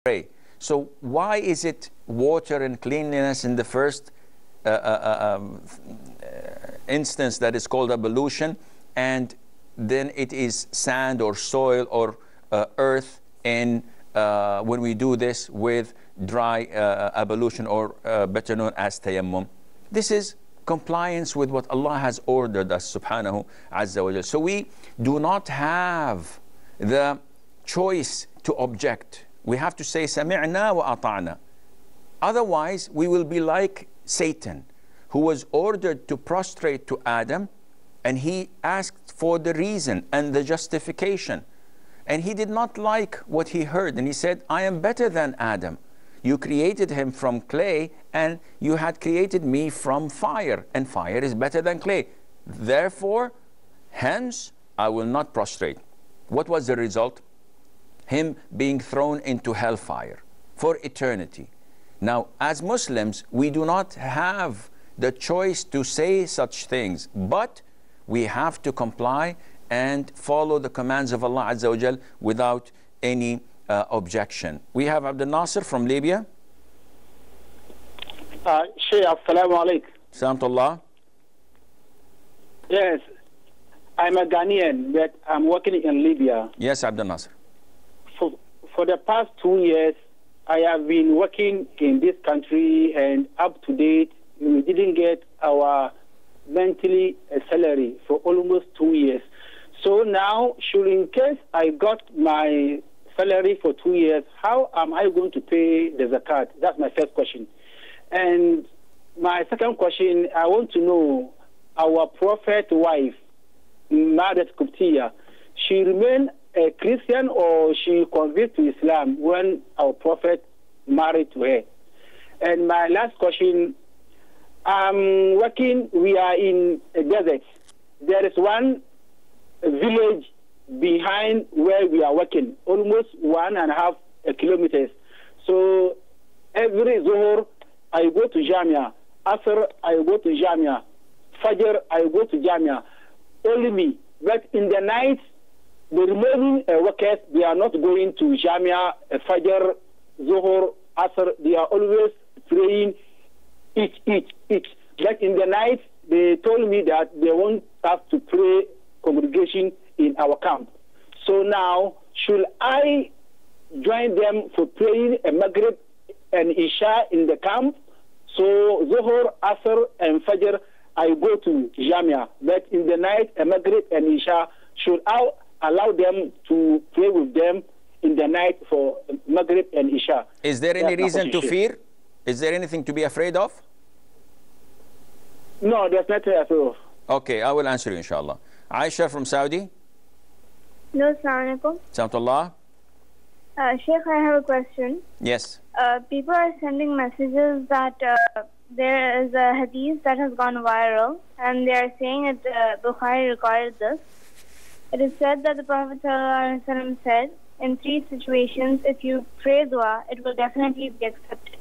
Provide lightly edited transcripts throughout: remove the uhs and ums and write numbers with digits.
pray. So why is it water and cleanliness in the first instance that is called ablution, and then it is sand or soil or earth in when we do this with dry ablution, or better known as tayammum? This is compliance with what Allah has ordered us subhanahu azza wa jal. So we do not have the choice to object. We have to say sami'na wa ata'na. Otherwise we will be like Satan, who was ordered to prostrate to Adam, and he asked for the reason and the justification, and he did not like what he heard, and he said, I am better than Adam. You created him from clay, and you had created me from fire, and fire is better than clay. Therefore, hence, I will not prostrate. What was the result? Him being thrown into hellfire for eternity. Now, as Muslims, we do not have the choice to say such things, but we have to comply and follow the commands of Allah Azza wa Jal without any objection. We have Abdul Nasser from Libya. Shaykh, assalamu alaikum. Salamtullah. Yes, I'm a Ghanaian, but I'm working in Libya. Yes, Abdul Nasser. For the past 2 years, I have been working in this country, and up to date, we didn't get our monthly salary for almost 2 years. So now, should in case I got my salary for 2 years, how am I going to pay the zakat? That's my first question. And my second question, I want to know, our prophet wife, Margaret Kuptiya, she remained a Christian or she converted to Islam when our prophet married to her? And my last question, I'm working, we are in a desert. There is one village behind where we are working, almost 1.5 kilometers. So every Zuhur, I go to Jamia. Asr, I go to Jamia. Fajr, I go to Jamia. Only me. But in the night, the remaining workers, they are not going to Jamia, Fajr, Zuhur, Asr. They are always praying each. But in the night, they told me that they want us to pray congregation in our camp. So now, should I join them for praying a Maghrib and Isha in the camp? So Zuhur, Asr, and Fajr, I go to Jamia. But in the night, a Maghrib and Isha, should I allow them to pray with them in the night for Maghrib and Isha? Is there any reason to fear? Is there anything to be afraid of? No, there's nothing afraid of. Okay, I will answer you, inshallah. Aisha from Saudi. No, assalamu alaikum. Salamtullah. Sheikh, I have a question. Yes. People are sending messages that there is a hadith that has gone viral, and they are saying that Bukhari recorded this. It is said that the Prophet ﷺ said, in 3 situations, if you pray dua, it will definitely be accepted.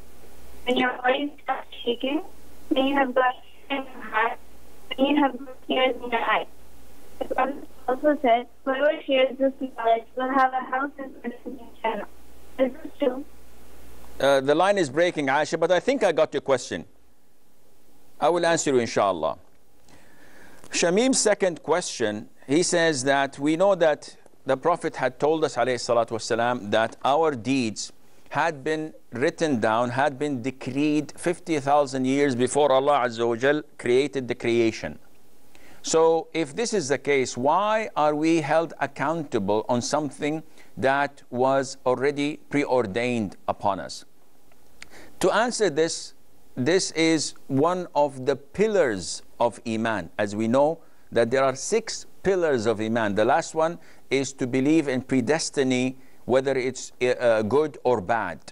When your body starts shaking, when you have got in your heart, when you have got tears in your eyes. The Prophet also said, whoever shares this knowledge will have a house in Jannah. Is this true? The line is breaking, Aisha, but I think I got your question. I will answer you, inshallah. Shamim's second question, he says that we know that the Prophet had told us, alayhi salatu wasalam, that our deeds had been written down, had been decreed 50,000 years before Allah Azza wa Jal created the creation. So if this is the case, why are we held accountable on something that was already preordained upon us? To answer this, this is one of the pillars of Iman. As we know that there are 6 pillars of Iman. The last one is to believe in predestiny, whether it's good or bad.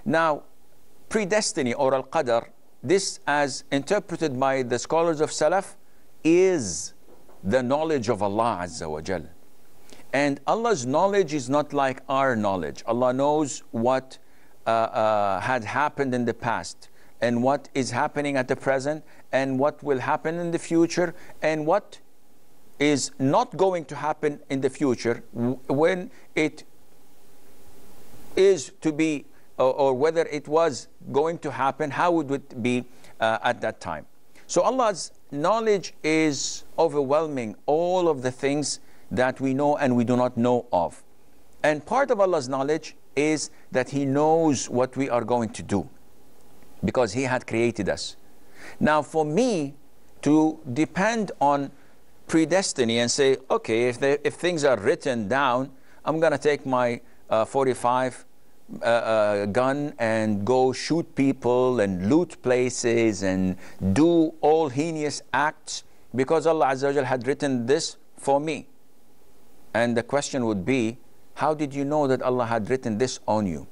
Now, predestiny or al-qadar, this as interpreted by the scholars of Salaf, is the knowledge of Allah Azza wa Jal. And Allah's knowledge is not like our knowledge. Allah knows what had happened in the past, and what is happening at the present, and what will happen in the future, and what is not going to happen in the future when it is to be, or whether it was going to happen, how would it be at that time? So Allah's knowledge is overwhelming all of the things that we know and we do not know of. And part of Allah's knowledge is that He knows what we are going to do, because He had created us. Now, for me to depend on predestiny and say, okay, if things are written down, I'm going to take my 45 gun and go shoot people and loot places and do all heinous acts because Allah Azza wa Jal had written this for me. And the question would be, how did you know that Allah had written this on you?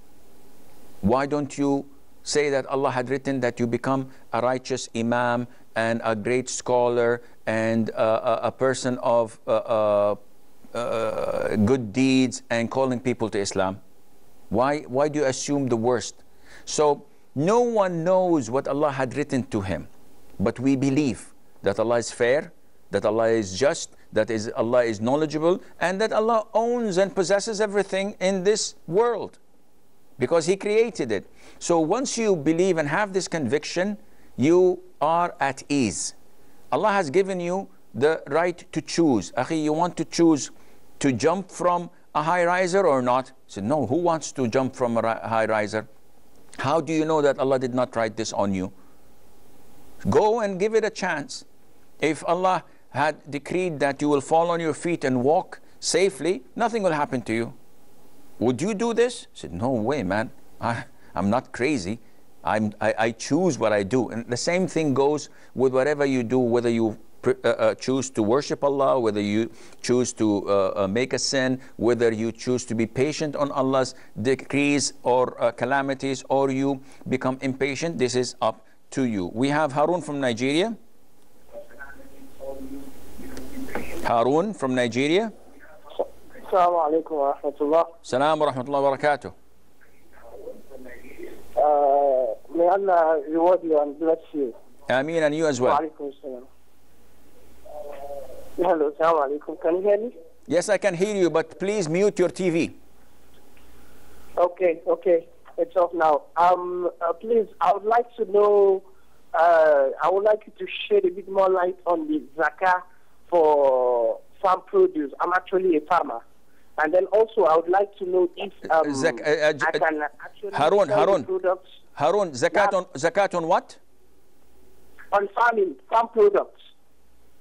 Why don't you say that Allah had written that you become a righteous imam and a great scholar and a person of good deeds and calling people to Islam? Why do you assume the worst? So no one knows what Allah had written to him, but we believe that Allah is fair, that Allah is just, that Allah is knowledgeable, and that Allah owns and possesses everything in this world because He created it. So once you believe and have this conviction, you are at ease. Allah has given you the right to choose. Akhi, you want to choose to jump from a high riser or not? I said, no, who wants to jump from a high riser? How do you know that Allah did not write this on you? Go and give it a chance. If Allah had decreed that you will fall on your feet and walk safely, nothing will happen to you. Would you do this? I said, no way, man. I'm not crazy. I choose what I do. And the same thing goes with whatever you do, whether you choose to worship Allah, whether you choose to make a sin, whether you choose to be patient on Allah's decrees or calamities, or you become impatient. This is up to you. We have Harun from Nigeria. Harun from Nigeria. Assalamu alaikum wa rahmatullah. Salam wa rahmatullah wa barakatuh. May Allah reward you and bless you. Ameen, and you as well. Wa alaikum salam. Hello, assalamu alaikum. Can you hear me? Yes, I can hear you, but please mute your TV. Okay. It's off now. Please, I would like to know, I would like you to shed a bit more light on the zakah for farm produce. I'm actually a farmer. And then also, I would like to know if I can actually Harun, products. Harun, zakat on what? On farm products.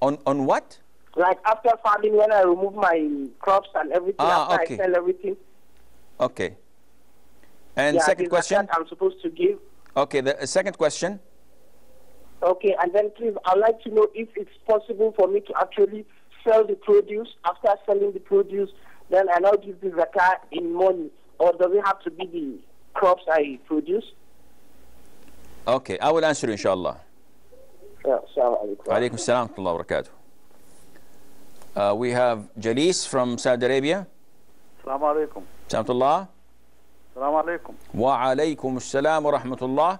On what? Like after farming, when I remove my crops and everything, after I sell everything. Okay. And second question? I'm supposed to give. Okay, the second question. Okay, and then please, I'd like to know if it's possible for me to actually sell the produce. After selling the produce, then I now give the zakah in money, or does it have to be the crops I produce? Okay, I will answer you, inshallah. Assalamu alaikum. Alaikum salam wa rahmatullahi wa barakatuh. We have Jalis from Saudi Arabia. Assalamu alaikum. Salamullah. Assalamu alaikum. Wa alaikum assalam wa rahmatullah.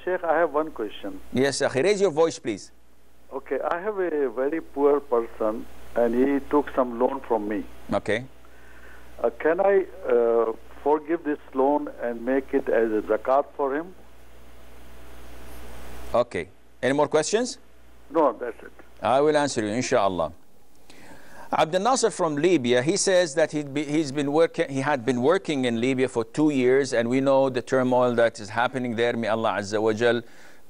Sheikh, I have one question. Yes, akhi, raise your voice, please. Okay, I have a very poor person and he took some loan from me. Okay. Can I forgive this loan and make it as a zakat for him? Okay. Any more questions? No, that's it. I will answer you, inshallah. Abdel Nasser from Libya, he says that he had been working in Libya for 2 years, and we know the turmoil that is happening there. May Allah Azza wa Jal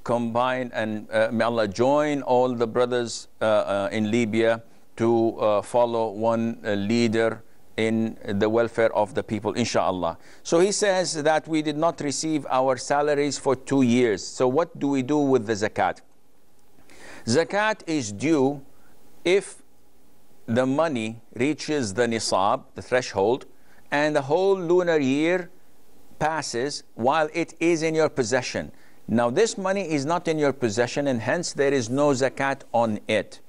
combine and may Allah join all the brothers in Libya to follow one leader in the welfare of the people, inshallah. So he says that we did not receive our salaries for 2 years. So what do we do with the zakat? Zakat is due if the money reaches the nisab, the threshold, and the whole lunar year passes while it is in your possession. Now this money is not in your possession, and hence there is no zakat on it.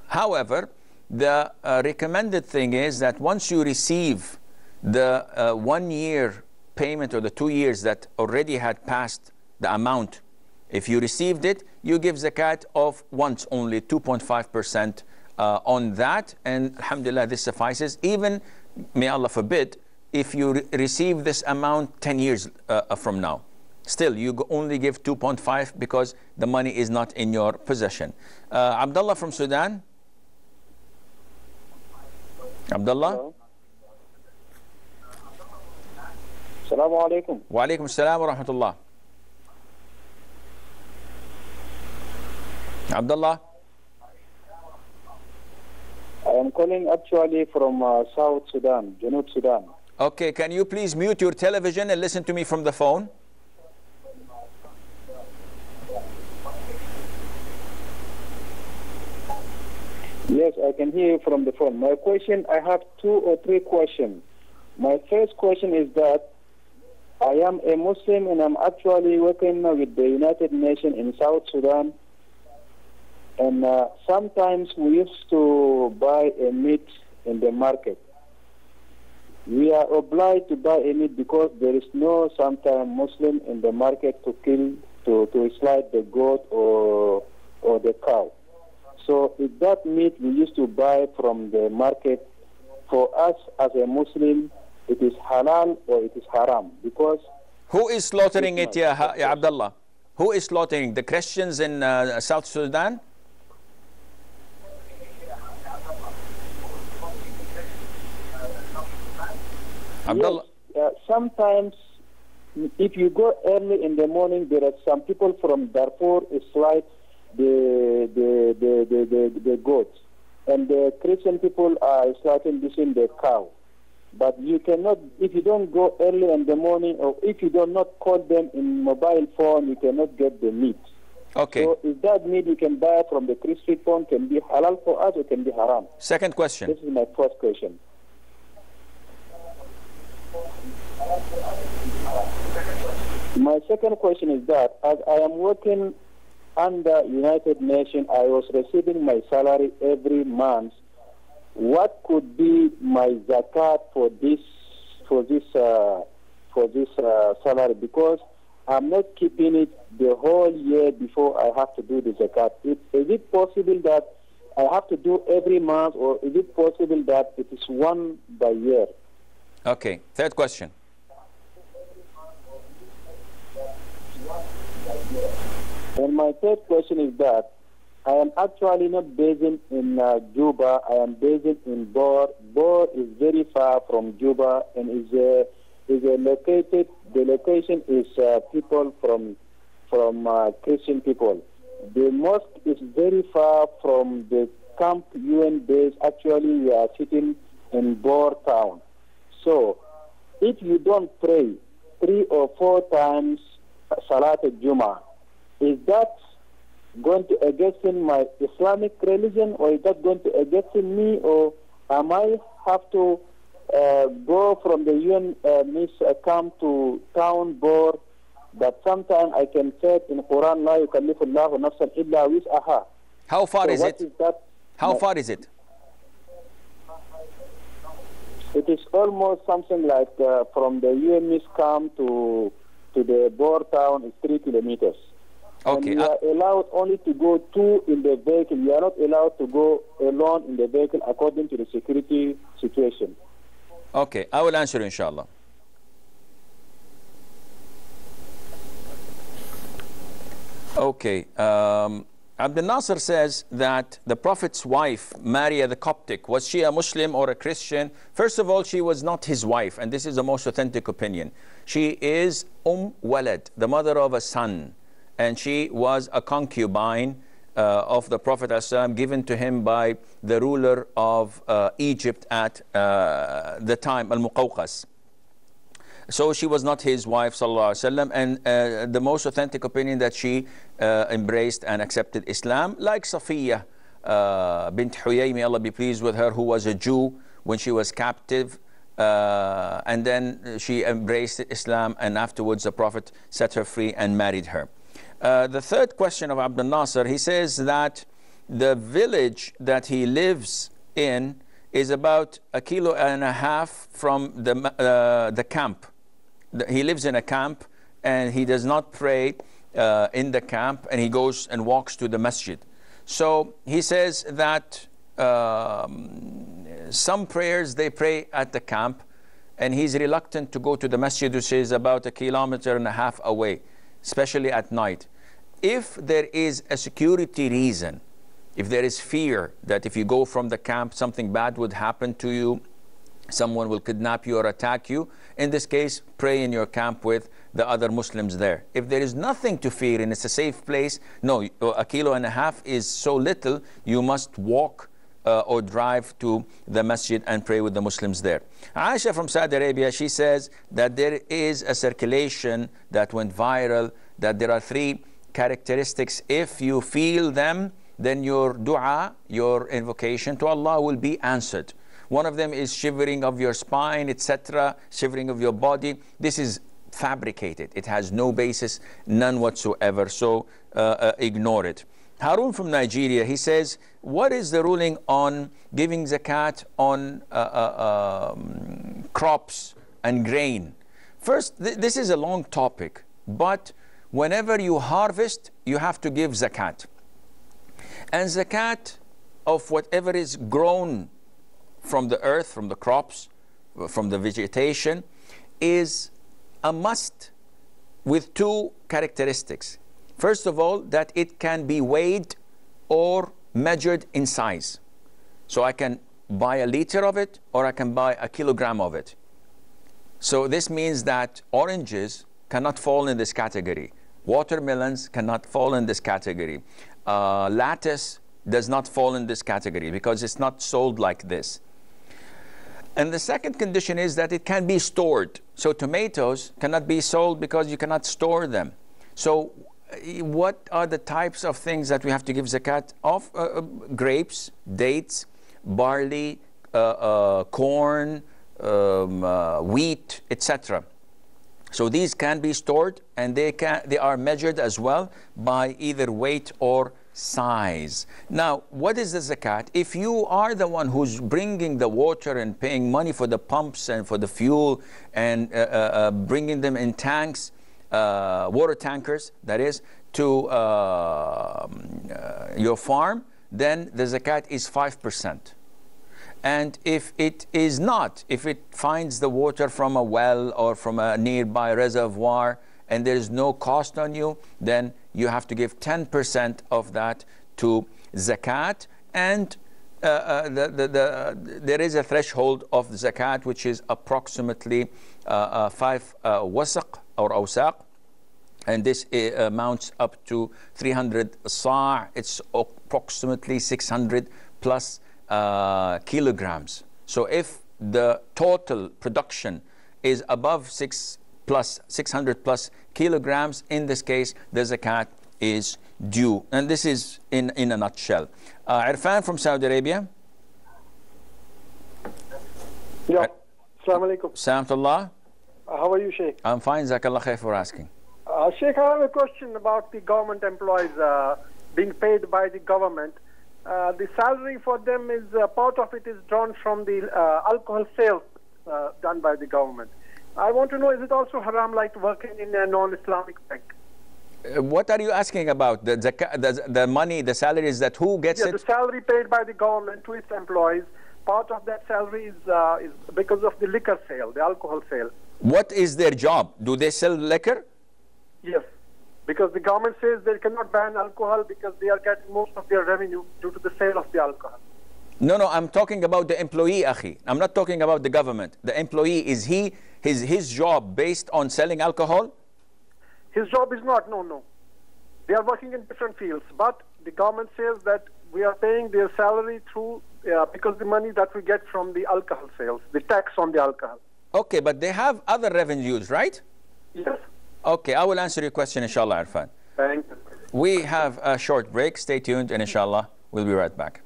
However, the recommended thing is that once you receive the 1 year payment, or the 2 years that already had passed the amount, if you received it, you give zakat of once only, 2.5% on that, and alhamdulillah, this suffices. Even, may Allah forbid, if you receive this amount 10 years from now? Still, you only give 2.5 because the money is not in your possession. Abdullah from Sudan. Abdullah. Assalamu alaikum. Wa alaikum assalam wa rahmatullah. Abdullah. I am calling actually from South Sudan, Junub Sudan. Okay, can you please mute your television and listen to me from the phone? Yes, I can hear you from the phone. My question, I have 2 or 3 questions. My first question is that I am a Muslim and I'm actually working with the United Nations in South Sudan. And sometimes we used to buy a meat in the market. We are obliged to buy a meat because there is no sometimes Muslim in the market to kill, to slide the goat or the cow. So if that meat we used to buy from the market, for us as a Muslim, it is halal or it is haram because... Who is slaughtering it, ya Abdullah? Who is slaughtering? The Christians in South Sudan? Abdullah? Yes, sometimes if you go early in the morning, there are some people from Darfur slide the goats, and the Christian people are slaughtering the cow. But you cannot, if you don't go early in the morning, or if you do not call them in mobile phone, you cannot get the meat. Okay. So is that meat you can buy from the Christian phone can be halal for us or can be haram? Second question. This is my first question. My second question is that as I am working under United Nations, I was receiving my salary every month. What could be my zakat for this salary? Because I'm not keeping it the whole year before I have to do the zakat. Is it possible that I have to do every month, or is it possible that it is one by year? Okay. Third question. And my third question is that I am actually not based in Juba. I am based in Bor. Bor is very far from Juba and is located. The location is people from Christian people. The mosque is very far from the camp UN base. Actually, we are sitting in Bor town. So, if you don't pray 3 or 4 times Salat al-Jum'ah, is that going to against my Islamic religion, or is that going to against me, or am I have to go from the UN camp to town board? That sometimes I can say in Quran, La yukallifullahu nafsan illa wis'aha. How far is it? How far is it? It is almost something like from the UN camp to the board town is 3 kilometers. Okay. And we are allowed only to go 2 in the vehicle. We are not allowed to go alone in the vehicle according to the security situation. Okay, I will answer inshallah. Okay. Abdul Nasser says that the Prophet's wife, Maria the Coptic, was she a Muslim or a Christian? First of all, she was not his wife, and this is the most authentic opinion. She is Walad, the mother of a son. And she was a concubine of the Prophet ﷺ, given to him by the ruler of Egypt at the time, Al-Muqawqas. So she was not his wife, sallallahu alaihi wasallam, and the most authentic opinion that she embraced and accepted Islam, like Safiya bint Huyay, may Allah be pleased with her, who was a Jew when she was captive, and then she embraced Islam, and afterwards the Prophet set her free and married her. The third question of Abdul Nasser, he says that the village that he lives in is about 1.5 kilometers from the camp. He lives in a camp and he does not pray in the camp, and he goes and walks to the masjid. So he says that some prayers they pray at the camp, and he's reluctant to go to the masjid, which is about 1.5 kilometers away, especially at night. If there is a security reason, if there is fear that if you go from the camp, something bad would happen to you, someone will kidnap you or attack you, in this case, pray in your camp with the other Muslims there. If there is nothing to fear and it's a safe place, no, 1.5 kilometers is so little, you must walk or drive to the masjid and pray with the Muslims there. Aisha from Saudi Arabia, she says that there is a circulation that went viral, that there are 3 characteristics. If you feel them, then your dua, your invocation to Allah will be answered. One of them is shivering of your spine, etc., shivering of your body. This is fabricated. It has no basis, none whatsoever. So ignore it. Harun from Nigeria, he says, what is the ruling on giving zakat on crops and grain? First, this is a long topic, but whenever you harvest, you have to give zakat. And zakat of whatever is grown from the earth, from the crops, from the vegetation, is a must with 2 characteristics. First of all, that it can be weighed or measured in size. So I can buy a liter of it, or I can buy a kilogram of it. So this means that oranges cannot fall in this category. Watermelons cannot fall in this category. Lettuce does not fall in this category because it's not sold like this. And the second condition is that it can be stored. So tomatoes cannot be sold because you cannot store them. So what are the types of things that we have to give zakat of? Grapes, dates, barley, corn, wheat, etc. So these can be stored, and they are measured as well by either weight or size. Now, what is the zakat? If you are the one who's bringing the water and paying money for the pumps and for the fuel and bringing them in tanks, water tankers, that is, to your farm, then the zakat is 5%. And if it is not, if it finds the water from a well or from a nearby reservoir and there is no cost on you, then you have to give 10% of that to zakat. And there is a threshold of zakat which is approximately 5 wasaq or awsaq, and this amounts up to 300 sa'. It's approximately 600 plus kilograms. So if the total production is above 600 plus kilograms, in this case the zakat is due. And this is in a nutshell. Irfan from Saudi Arabia. Yeah. Assalamu alaikum. Salamtullah. How are you, Sheikh? I'm fine, Jazakallah khair for asking. Sheikh, I have a question about the government employees being paid by the government. The salary for them is, part of it is drawn from the alcohol sales done by the government. I want to know, is it also haram like working in a non-Islamic bank? What are you asking about? The money, the salaries that who gets it? The salary paid by the government to its employees, part of that salary is because of the liquor sale, the alcohol sale. What is their job? Do they sell liquor? Yes, because the government says they cannot ban alcohol because they are getting most of their revenue due to the sale of the alcohol. No, I'm talking about the employee, Akhi. I'm not talking about the government. The employee, is his job based on selling alcohol? His job is not, no. They are working in different fields, but the government says that we are paying their salary through, because the money that we get from the alcohol sales, the tax on the alcohol. Okay, but they have other revenues, right? Yes. Okay, I will answer your question, inshallah, Irfan. Thank you. We have a short break. Stay tuned, and inshallah, we'll be right back.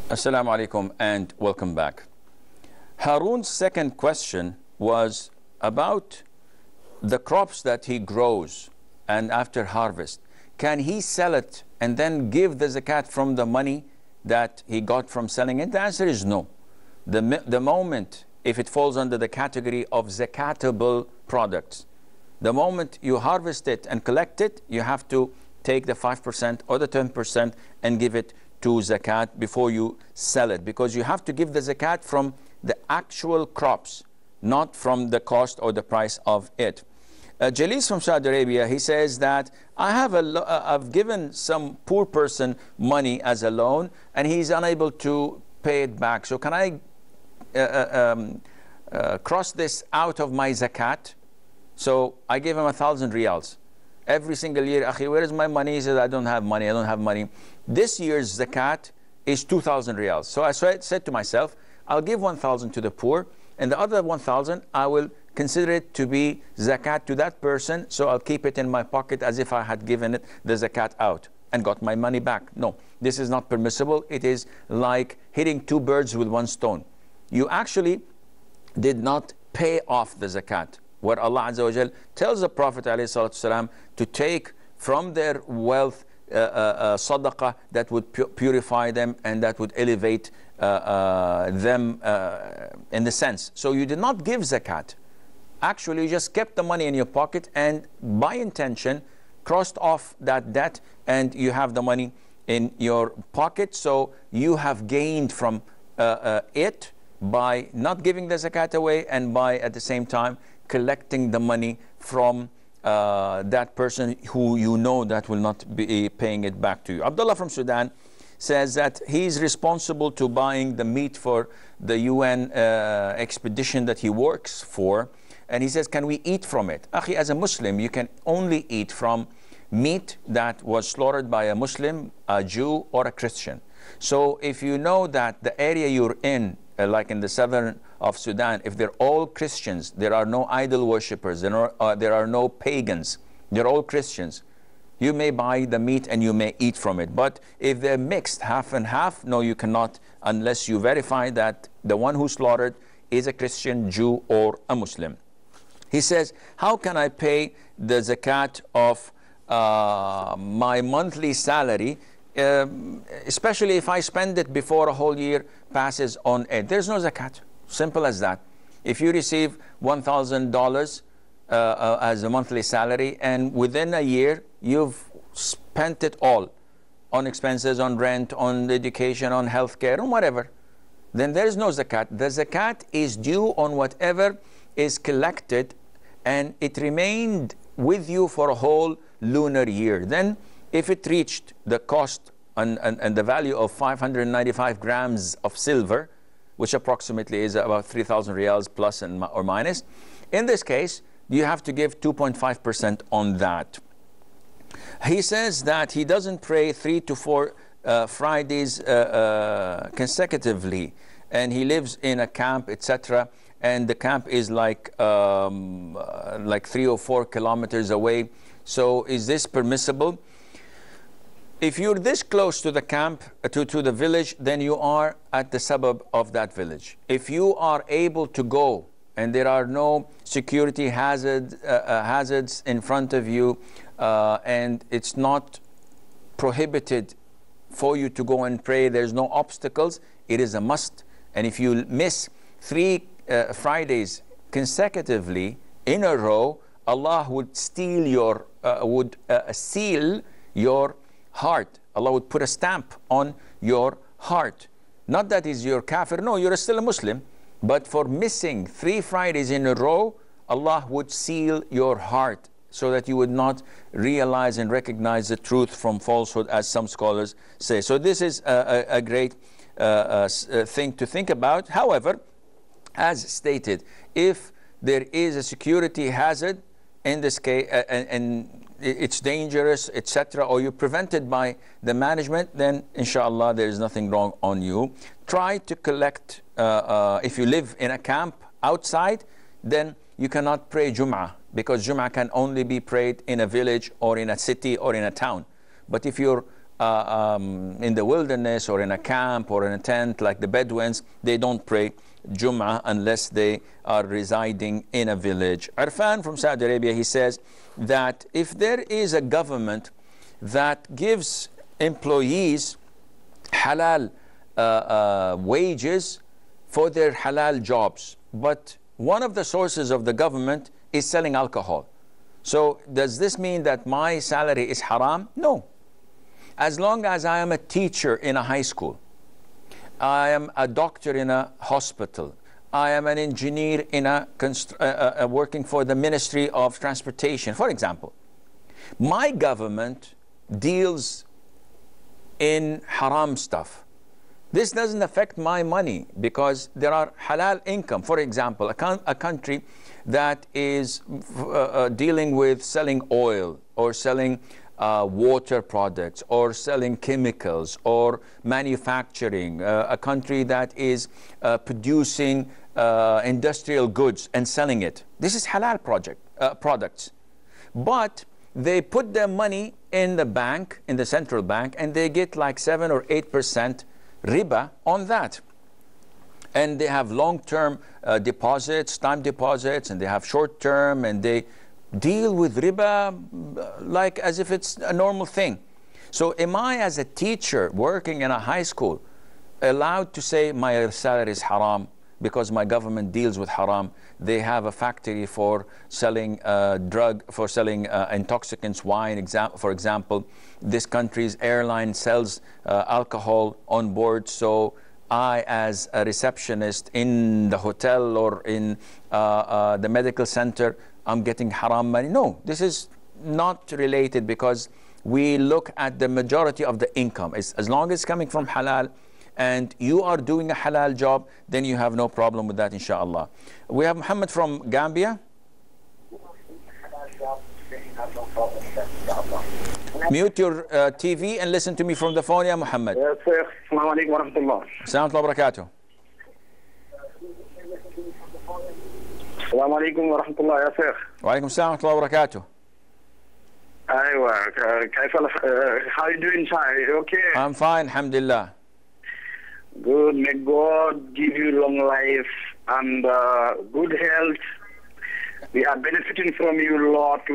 Assalamu alaikum and welcome back. Harun's second question was about the crops that he grows and after harvest. Can he sell it and then give the zakat from the money that he got from selling it? The answer is no. The moment, if it falls under the category of zakatable products, the moment you harvest it and collect it, you have to take the 5% or the 10% and give it to zakat before you sell it, because you have to give the zakat from the actual crops, not from the cost or the price of it. Jalis from Saudi Arabia, he says that I've given some poor person money as a loan and he's unable to pay it back. So can I cross this out of my zakat? So I gave him 1,000 riyals. Every single year, Akhi, where is my money? He says, I don't have money, I don't have money. This year's zakat is 2,000 riyals. So I said to myself, I'll give 1,000 to the poor, and the other 1,000, I will consider it to be zakat to that person, so I'll keep it in my pocket as if I had given it the zakat out and got my money back. No, this is not permissible. It is like hitting two birds with one stone. You actually did not pay off the zakat. Where Allah Azza wa Jal tells the Prophet ﷺ to take from their wealth sadaqah that would purify them and that would elevate them in the sense. So you did not give zakat. Actually, you just kept the money in your pocket and by intention crossed off that debt, and you have the money in your pocket. So you have gained from it by not giving the zakat away and by at the same time collecting the money from that person who you know that will not be paying it back to you. Abdullah from Sudan says that he's responsible to buying the meat for the UN expedition that he works for, and he says, can we eat from it? Akhi, as a Muslim, you can only eat from meat that was slaughtered by a Muslim, a Jew, or a Christian. So if you know that the area you're in, like in the southern of Sudan, if they're all Christians, there are no idol worshippers, there are no pagans, they're all Christians, you may buy the meat and you may eat from it. But if they're mixed half and half, no, you cannot, unless you verify that the one who slaughtered is a Christian, Jew, or a Muslim. He says, how can I pay the zakat of my monthly salary, especially if I spend it before a whole year passes on it? There's no zakat. Simple as that. If you receive $1,000 as a monthly salary, and within a year you've spent it all on expenses, on rent, on education, on healthcare, on whatever, then there is no zakat. The zakat is due on whatever is collected and it remained with you for a whole lunar year. Then if it reached the cost and the value of 595 grams of silver, which approximately is about 3,000 riyals plus or minus, in this case, you have to give 2.5% on that. He says that he doesn't pray 3 to 4 Fridays consecutively, and he lives in a camp, etc. And the camp is like 3 or 4 kilometers away. So is this permissible? If you're this close to the camp, to the village, then you are at the suburb of that village. If you are able to go and there are no security hazards in front of you, and it's not prohibited for you to go and pray, there's no obstacles, it is a must. And if you miss 3 Fridays consecutively in a row, Allah would seal your heart. Allah would put a stamp on your heart. Not that is your kafir, no, you're still a Muslim. But for missing 3 Fridays in a row, Allah would seal your heart so that you would not realize and recognize the truth from falsehood, as some scholars say. So this is a great thing to think about. However, as stated, if there is a security hazard in this case, and it's dangerous, etc., or you're prevented by the management, then inshallah there is nothing wrong on you. Try to collect, if you live in a camp outside, then you cannot pray Jum'ah, because Jum'ah can only be prayed in a village or in a city or in a town. But if you're in the wilderness or in a camp or in a tent like the Bedouins, they don't pray Jum'ah unless they are residing in a village. Arfan from Saudi Arabia, he says that if there is a government that gives employees halal wages for their halal jobs, but one of the sources of the government is selling alcohol. So does this mean that my salary is haram? No. As long as I am a teacher in a high school, I am a doctor in a hospital, I am an engineer in working for the Ministry of Transportation, for example, my government deals in haram stuff. This doesn't affect my money because there are halal income. For example, a country that is dealing with selling oil or selling water products or selling chemicals or manufacturing, a country that is producing industrial goods and selling it. This is halal products. But they put their money in the bank, in the central bank, and they get like 7 or 8% riba on that. And they have long-term deposits, time deposits, and they have short-term, and they deal with riba like as if it's a normal thing. So am I, as a teacher working in a high school, allowed to say my salary is haram because my government deals with haram? They have a factory for selling intoxicants, wine, for example. This country's airline sells alcohol on board, so I, as a receptionist in the hotel or in the medical center, I'm getting haram money. No, this is not related, because we look at the majority of the income. As long as it's coming from halal and you are doing a halal job, then you have no problem with that, inshallah. We have Muhammad from Gambia. Mute your TV and listen to me from the phone, ya Muhammad. Yes, sir. Assalamu alaikum wa rahmatullah. Assalamu alaikum wa barakatuh. Assalamu alaikum wa rahmatullah, ya sir. Wa alaikum assalam wa barakatuh. How are you doing, sir? Okay? I'm fine, alhamdulillah. Good. May God give you long life and good health. We are benefiting from you lot.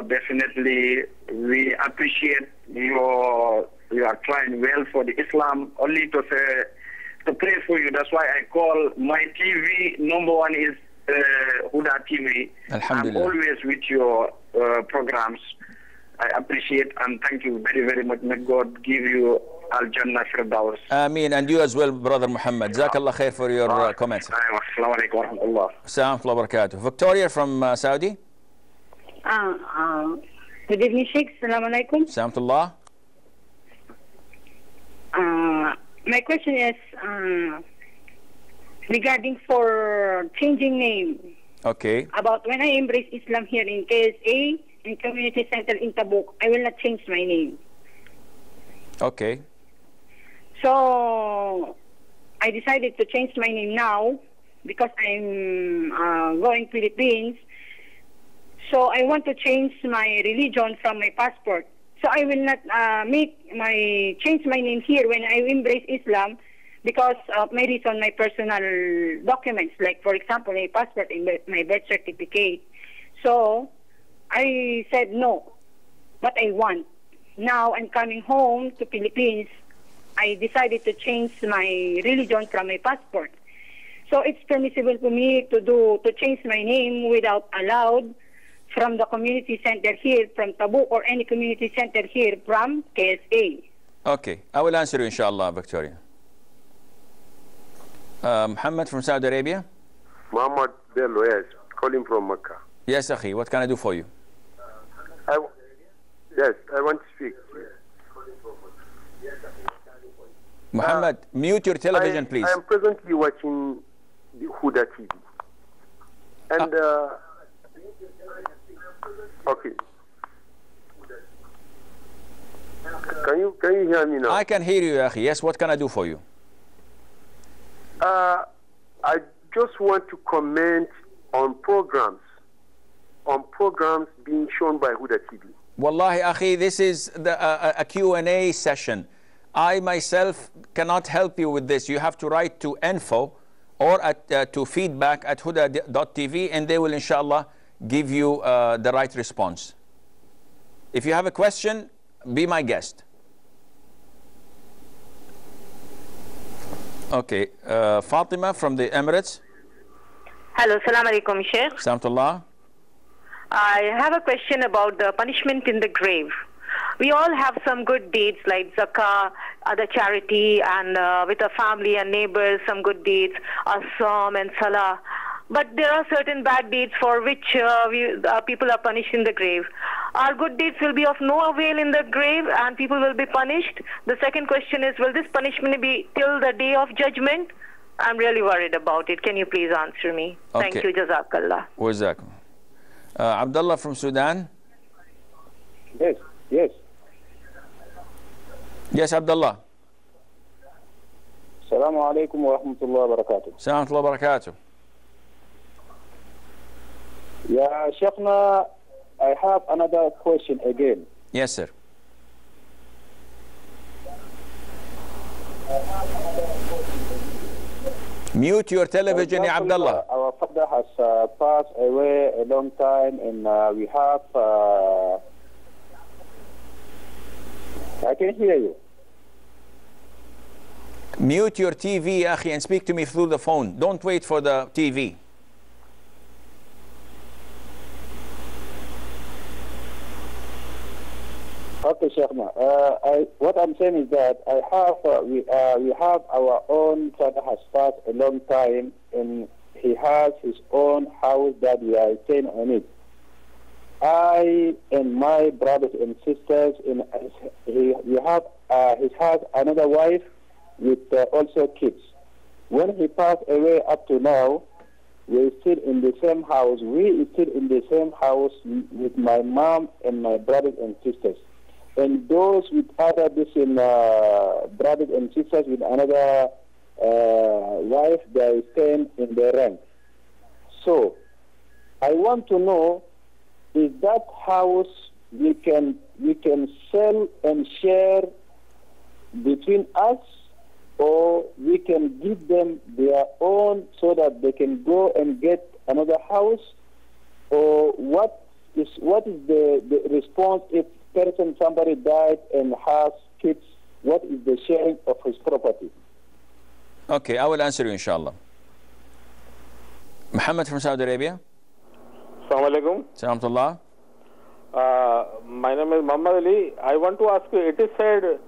Definitely, we appreciate you are trying well for the Islam. Only to pray for you. That's why I call my TV #1 is Huda TV. I'm always with your programs. I appreciate and thank you very, very much. May God give you Al-Jannah Firdaus. Ameen. And you as well, Brother Muhammad. Jazakallah khair for your comments. Assalamu alaikum wa rahmatullah. Assalamu alaikum wa barakatuh. Victoria from Saudi. Good evening, Sheikh. Assalamu alaikum. Assalamu alaikum. My question is regarding for changing name. Okay. About when I embrace Islam here in KSA, in Community Center in Tabuk, I will not change my name. Okay. So I decided to change my name now because I'm going to Philippines. So I want to change my religion from my passport. So I will not change my name here when I embrace Islam because of my reason, my personal documents, like for example, my passport and my birth certificate. So I said no, but I want. Now I'm coming home to Philippines. I decided to change my religion from my passport. So it's permissible for me to change my name without allowed from the community center here, from Tabuk, or any community center here from KSA. Okay, I will answer you, inshallah, Victoria. Muhammad from Saudi Arabia. Muhammad Bello, yes, calling from Mecca. Yes, Akhi, what can I do for you? Yes, I want to speak. Muhammad, mute your television, please. I am presently watching the Huda TV. And, okay. Can you hear me now? I can hear you, Akhi. Yes, what can I do for you? I just want to comment on programs being shown by Huda TV. Wallahi, Akhi, this is a Q&A session. I myself cannot help you with this. You have to write to info or to feedback at Huda.tv, and they will, inshallah, give you the right response. If you have a question, be my guest. Okay, Fatima from the Emirates. Hello, Assalamu alaikum, Sheikh. Assalamu alaikum. I have a question about the punishment in the grave. We all have some good deeds like zakah, other charity, and with our family and neighbors, some good deeds, as-sawm and salah. But there are certain bad deeds for which people are punished in the grave. Our good deeds will be of no avail in the grave and people will be punished. The second question is, will this punishment be till the day of judgment? I'm really worried about it. Can you please answer me? Okay. Thank you. Jazakallah. Wazakum. Abdullah from Sudan. Yes, yes. Yes, Abdullah. Assalamu alaikum wa rahmatullahi wa barakatuh. Assalamu alaikum wa barakatuh. Yeah, Sheikhna, I have another question again. Yes, sir. Mute your television, ya Abdullah. Our father has passed away a long time, and we have... I can hear you. Mute your TV, Akhi, and speak to me through the phone. Don't wait for the TV. Okay, Sheikhna. What I'm saying is that we have our own father has passed a long time, and he has his own house that we are staying on it. I and my brothers and sisters, and he has another wife with also kids. When he passed away up to now, we still in the same house. We still in the same house with my mom and my brothers and sisters. And those with other brothers and sisters with another wife, they stand in the rank. So, I want to know, is that house we can sell and share between us, or we can give them their own so that they can go and get another house, or what is the response if somebody died and has kids? What is the sharing of his property? Okay, I will answer you, inshallah. Muhammad from Saudi Arabia. Assalamu alaikum. Salamullah. My name is Muhammad Ali. I want to ask you, it is said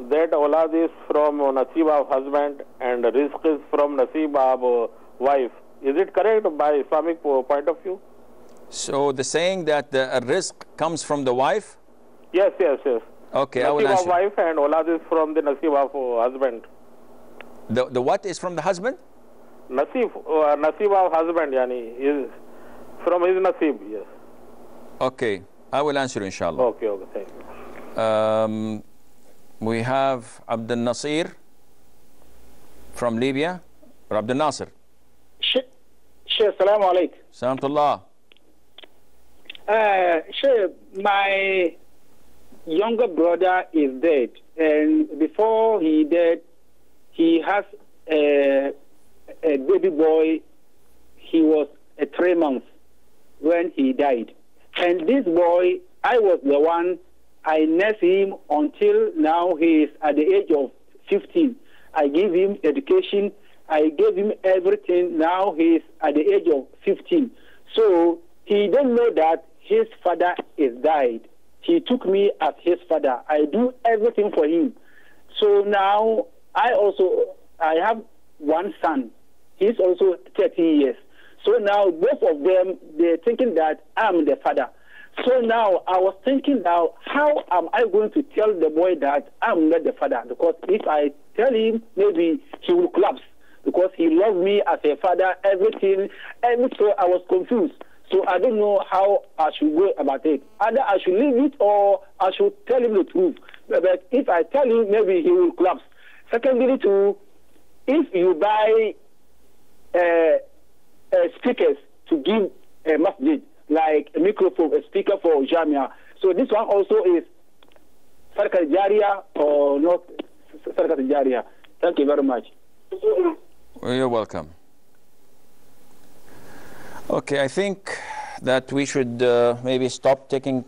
that Awlad is from Nasib of husband and Rizq is from Nasib of wife. Is it correct by Islamic point of view? So the saying that the Rizq comes from the wife? Yes. Okay, I will answer. Nasib of wife and Awlad is from the Nasib of husband. The what is from the husband? Nasib of husband, yani, is from his Nasib, yes. Okay, I will answer, inshallah. Okay, thank you. We have Abdul Nasir from Libya, or Abdul Nasir. Sheikh, assalamu alaikum. Salamullah. Sheikh, my younger brother is dead, and before he died, he has a baby boy. He was 3 months when he died, and this boy, I was the one. I nursed him until now. He is at the age of 15. I gave him education. I gave him everything. Now he is at the age of 15. So he didn't know that his father is died. He took me as his father. I do everything for him. So now I have one son. He's also 30 years. So now both of them, they're thinking that I'm the father. So now I was thinking now, how am I going to tell the boy that I'm not the father? Because if I tell him, maybe he will collapse. Because he loved me as a father, everything. So I was confused. So I don't know how I should go about it. Either I should leave it or I should tell him the truth. But if I tell him, maybe he will collapse. Secondly, too, if you buy speakers to give a masjid, like a microphone, a speaker for Jamia. So this one also is Sarkat Jariya or not Sarkat Jariya. Thank you very much. You're welcome. Okay, I think that we should maybe stop taking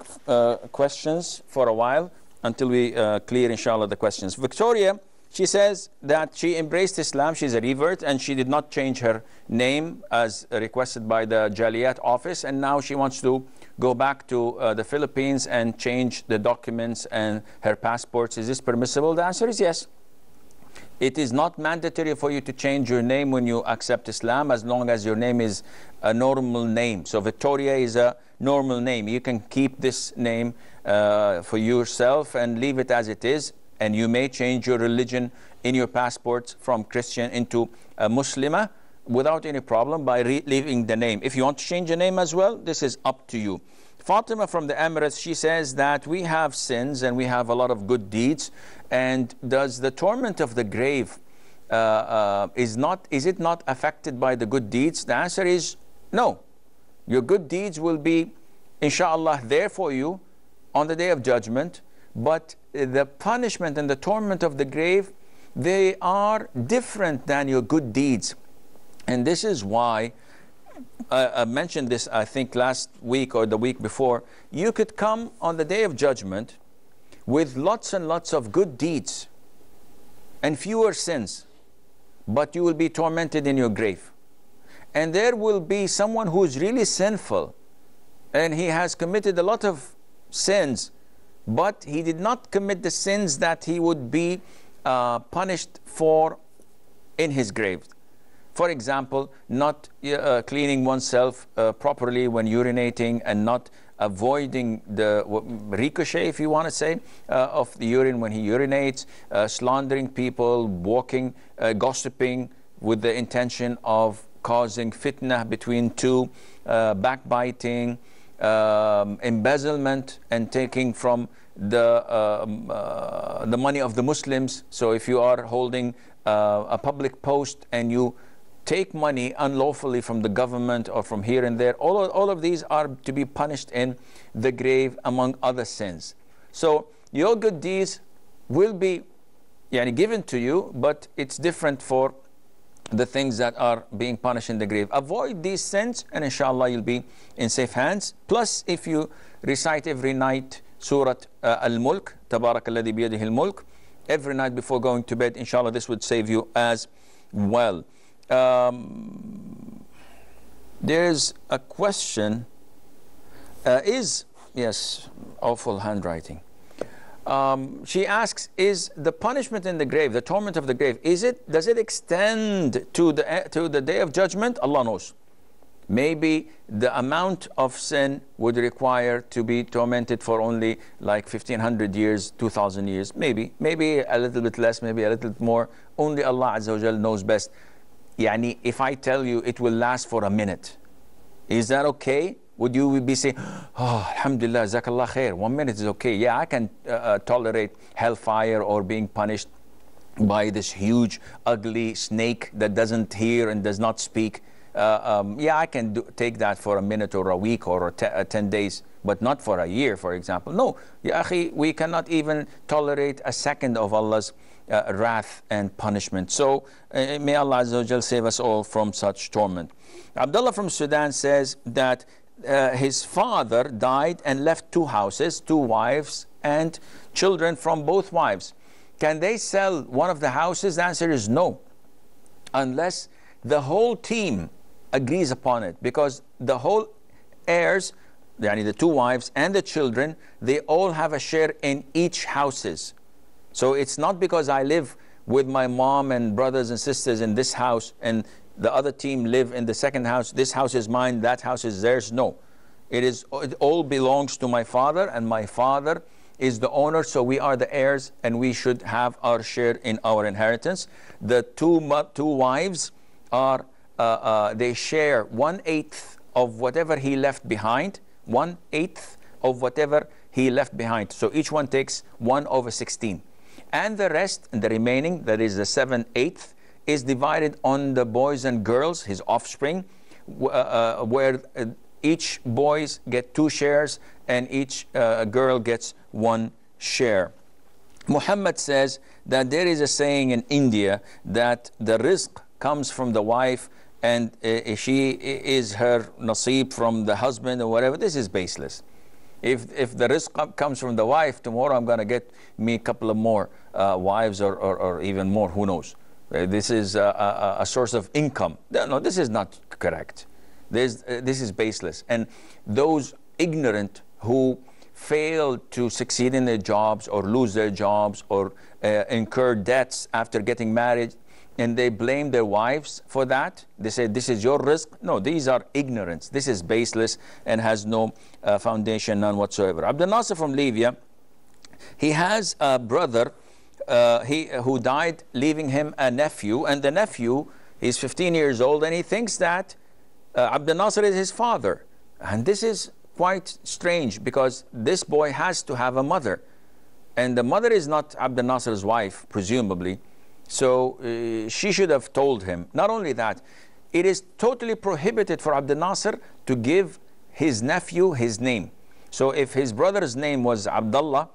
questions for a while until we clear, inshallah, the questions. Victoria, She says that she embraced Islam, she's a revert, and she did not change her name as requested by the Jaliyat office, and now she wants to go back to the Philippines and change the documents and her passports. Is this permissible? The answer is yes. It is not mandatory for you to change your name when you accept Islam, as long as your name is a normal name. So Victoria is a normal name. You can keep this name for yourself and leave it as it is, and you may change your religion in your passport from Christian into a Muslimah without any problem by leaving the name. If you want to change the name as well, this is up to you. Fatima from the Emirates, she says that we have sins and we have a lot of good deeds, and does the torment of the grave is it not affected by the good deeds? The answer is no. Your good deeds will be, inshallah, there for you on the day of judgment, but the punishment and the torment of the grave, they are different than your good deeds. And this is why I mentioned this, I think, last week or the week before. You could come on the day of judgment with lots and lots of good deeds and fewer sins, but you will be tormented in your grave. And there will be someone who is really sinful and he has committed a lot of sins, but he did not commit the sins that he would be punished for in his grave. For example, not cleaning oneself properly when urinating, and not avoiding the ricochet, if you want to say, of the urine when he urinates, slandering people, walking, gossiping with the intention of causing fitna between two, backbiting, embezzlement, and taking from the money of the Muslims. So if you are holding a public post and you take money unlawfully from the government or from here and there, all of these are to be punished in the grave, among other sins. So your good deeds will be given to you, but it's different for the things that are being punished in the grave. Avoid these sins and inshallah you'll be in safe hands. Plus, if you recite every night Surah Al-Mulk, Tabarak alladhi biyadihi al-mulk, every night before going to bed, inshallah this would save you as well. There's a question. Yes, awful handwriting. She asks, is the punishment in the grave, the torment of the grave, does it extend to the day of judgment? Allah knows. Maybe the amount of sin would require to be tormented for only like 1500 years, 2000 years, maybe a little bit less, maybe a little bit more. Only Allah Azza wa Jal knows best. If I tell you it will last for a minute, is that okay? Would you be saying, oh, alhamdulillah, jazakallah khair, 1 minute is okay. Yeah, I can tolerate hellfire or being punished by this huge, ugly snake that doesn't hear and does not speak. Yeah, I can take that for a minute or a week or 10 days, but not for a year, for example. No, ya akhi, we cannot even tolerate a second of Allah's wrath and punishment. So may Allah Azza wa Jal save us all from such torment. Abdullah from Sudan says that his father died and left 2 houses, 2 wives and children from both wives. Can they sell one of the houses? The answer is no, unless the whole team agrees upon it, because the whole heirs, the 2 wives and the children, they all have a share in each houses. So it's not because I live with my mom and brothers and sisters in this house and the other team live in the second house, this house is mine, that house is theirs. No, it all belongs to my father, and my father is the owner, so we are the heirs and we should have our share in our inheritance. The two wives are they share 1/8 of whatever he left behind, 1/8 of whatever he left behind. So each one takes 1/16. And the rest, and the remaining, that is the 7/8, is divided on the boys and girls, his offspring, where each boys get 2 shares and each girl gets 1 share. Muhammad says that there is a saying in India that the rizq comes from the wife and she is her nasib from the husband or whatever. This is baseless. If the risk comes from the wife, tomorrow I'm going to get me a couple of more wives or even more, who knows. This is a source of income. No, this is not correct. This is baseless. And those ignorant who fail to succeed in their jobs or lose their jobs or incur debts after getting married, and they blame their wives for that. They say, this is your risk. No, these are ignorance. This is baseless and has no foundation, none whatsoever. Abdel Nasser from Libya, he has a brother who died, leaving him a nephew, and the nephew is 15 years old, and he thinks that Abdel Nasser is his father. And this is quite strange, because this boy has to have a mother, and the mother is not Abdel Nasser's wife, presumably. So she should have told him. Not only that, it is totally prohibited for Abdel Nasser to give his nephew his name. So if his brother's name was Abdullah,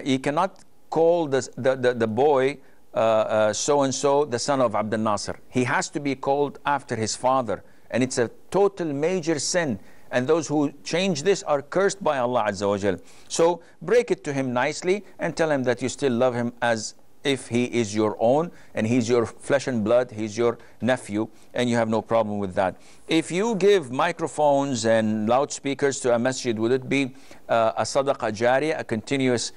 he cannot call the boy so-and-so the son of Abdel Nasser. He has to be called after his father, and it's a total major sin. And those who change this are cursed by Allah Azza wa Jal. So break it to him nicely and tell him that you still love him as if he is your own, and he's your flesh and blood, he's your nephew, and you have no problem with that. If you give microphones and loudspeakers to a masjid, would it be a sadaqah jariyah, a continuous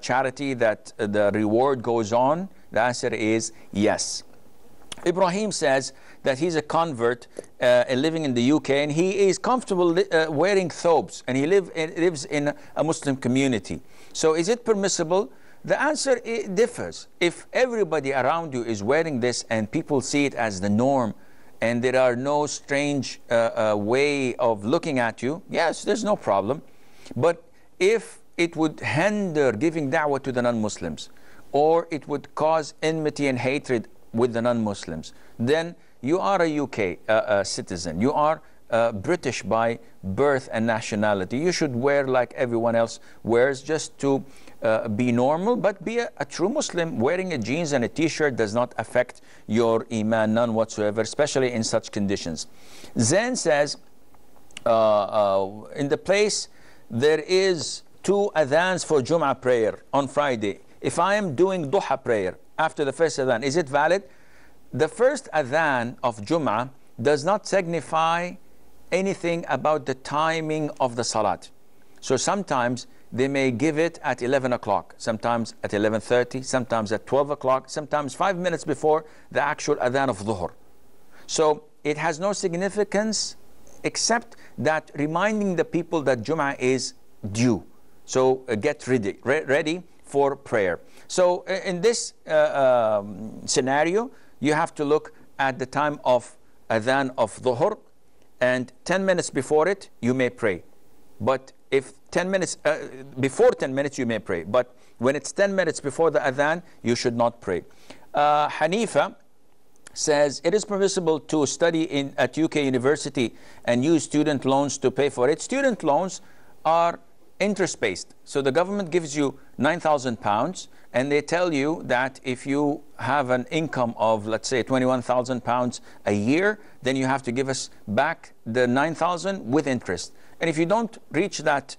charity that the reward goes on? The answer is yes. Ibrahim says that he's a convert living in the UK, and he is comfortable wearing thobes, and he lives in a Muslim community. So is it permissible? The answer, it differs. If everybody around you is wearing this and people see it as the norm, and there are no strange way of looking at you, yes, there's no problem. But if it would hinder giving da'wah to the non-Muslims, or it would cause enmity and hatred with the non-Muslims, then you are a UK citizen. You are British by birth and nationality. You should wear like everyone else wears, just to be normal, but be a true Muslim. Wearing a jeans and a t-shirt does not affect your iman, none whatsoever, especially in such conditions. Zain says, in the place there is 2 adhans for Jum'ah prayer on Friday. If I am doing duha prayer after the first adhan, is it valid? The first adhan of Jum'ah does not signify anything about the timing of the salat. So sometimes they may give it at 11 o'clock, sometimes at 11:30, sometimes at 12 o'clock, sometimes 5 minutes before the actual adhan of dhuhr. So it has no significance except that reminding the people that Jum'ah is due. So get ready for prayer. So in this scenario, you have to look at the time of adhan of dhuhr, and 10 minutes before it, you may pray. But if 10 minutes, before 10 minutes, you may pray. But when it's 10 minutes before the adhan, you should not pray. Hanifa says, it is permissible to study at UK University and use student loans to pay for it. Student loans are interest-based. So the government gives you £9,000, and they tell you that if you have an income of, let's say, £21,000 a year, then you have to give us back the £9,000 with interest. And if you don't reach that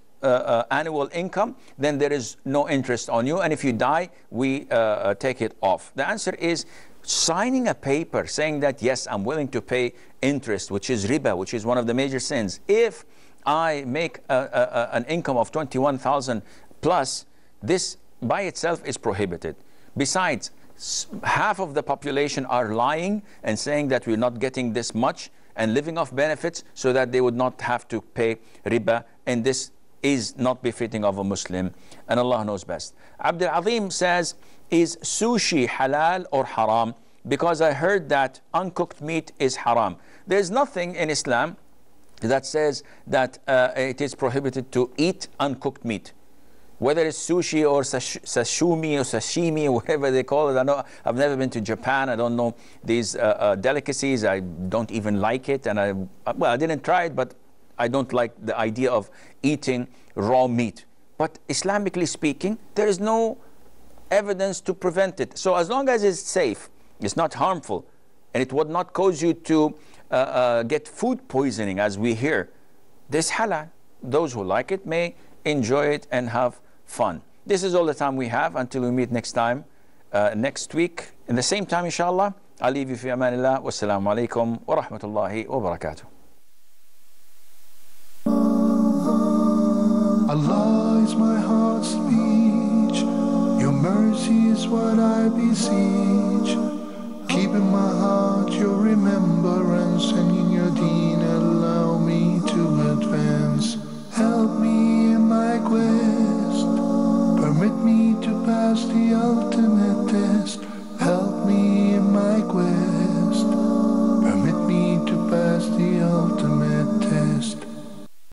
annual income, then there is no interest on you. And if you die, we take it off. The answer is signing a paper saying that, yes, I'm willing to pay interest, which is riba, which is one of the major sins. If I make an income of 21,000 plus, this by itself is prohibited. Besides, half of the population are lying and saying that we're not getting this much and living off benefits so that they would not have to pay riba, and this is not befitting of a Muslim, and Allah knows best. Abdul Azim says, is sushi halal or haram? Because I heard that uncooked meat is haram. There's nothing in Islam that says that it is prohibited to eat uncooked meat. Whether it's sushi or sashimi or sashimi, or whatever they call it. I know I've never been to Japan. I don't know these delicacies. I don't even like it. And I didn't try it, but I don't like the idea of eating raw meat. But Islamically speaking, there is no evidence to prevent it. So as long as it's safe, it's not harmful, and it would not cause you to get food poisoning, as we hear, this halal. Those who like it may enjoy it and have fun. This is all the time we have until we meet next time, next week in the same time, inshallah. I'll leave you fi amanillah. Wassalamu alaikum wa rahmatullahi wa barakatuh. Allah is my heart's speech, your mercy is what I beseech. Keep in my heart your remembrance, and in your deen allow me to advance. Help me in my quest, permit me to pass the ultimate